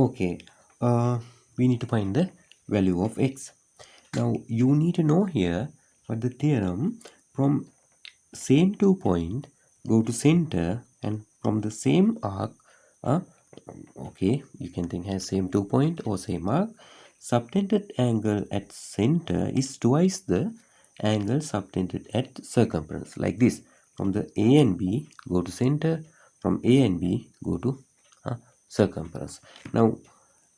Okay, we need to find the value of x. Now you need to know here what the theorem, from same 2 point go to center, and from the same arc, okay, you can think as same 2 point or same arc, subtended angle at center is twice the angle subtended at circumference, like this. From the A and B go to center, from A and B go to circumference. Now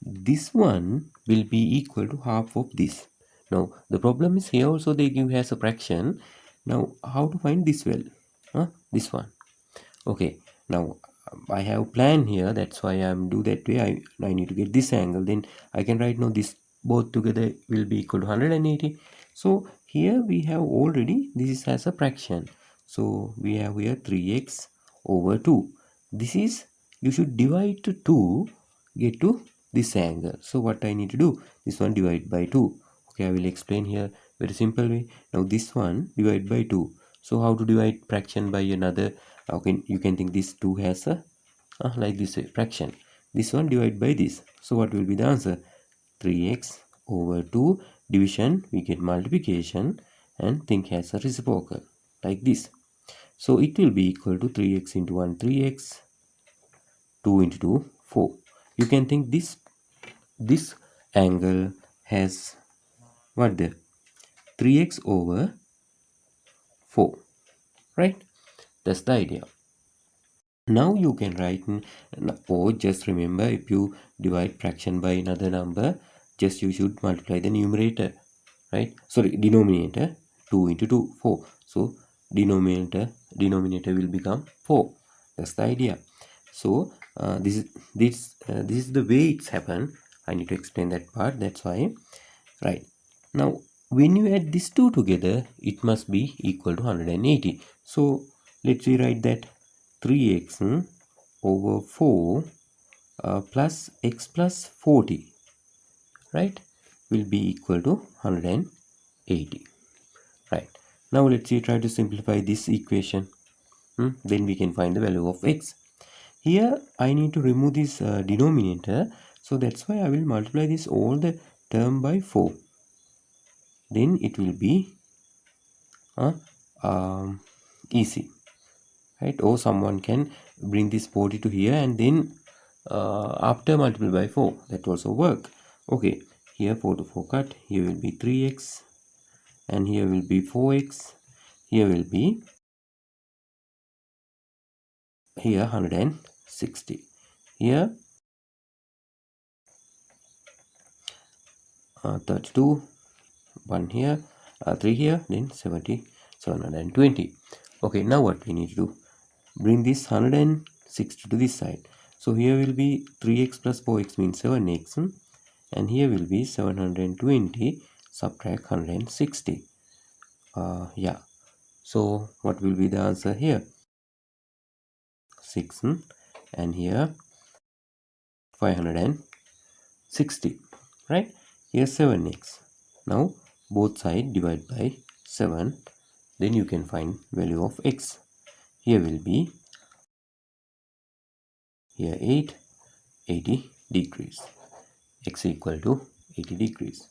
this one will be equal to half of this. Now the problem is here also they give as a fraction. Now how to find this value? This one. Okay, now I have plan here, that's why I'm do that way. I need to get this angle, then I can write now this both together will be equal to 180. So here we have already, this is as a fraction, so we have here 3x over 2. This is, you should divide to 2 get to this angle. So what I need to do, this one divide by 2. Okay, I will explain here very simple way. Now this one divide by 2. So how to divide fraction by another? Okay, you can think this 2 has a like this way, fraction. This one divide by this. So what will be the answer? 3x over 2. Division we get multiplication, and think as a reciprocal like this. So it will be equal to 3x into 1 3x, 2 into 2 4. You can think this angle has what there? 3x over 4, right? That's the idea. Now you can write, or just remember, if you divide fraction by another number, just you should multiply the numerator, right? Sorry, denominator. 2 into 2 4. So denominator will become 4. That's the idea. So this is the way it's happened. I need to explain that part, that's why. Right, now when you add these two together, it must be equal to 180. So let's rewrite that 3x over 4 plus x plus 40, right, will be equal to 180. Right, now let's try to simplify this equation. Then we can find the value of x. Here I need to remove this denominator, so that's why I will multiply this all the term by 4. Then it will be easy, right? Or someone can bring this 40 to here, and then after multiply by 4, that also work. Okay, here 4 to 4 cut, here will be 3x, and here will be 4x, here will be here 160, here 32, 1 here, 3 here, then 720. Okay, now what we need to do, bring this 160 to this side. So here will be 3x plus 4x means 7x, and here will be 720 subtract 160. Yeah, so what will be the answer here? 6, and here 560, right? Here 7x. Now both sides divide by 7, then you can find value of x. Here will be here 80 degrees. X equal to 80 degrees.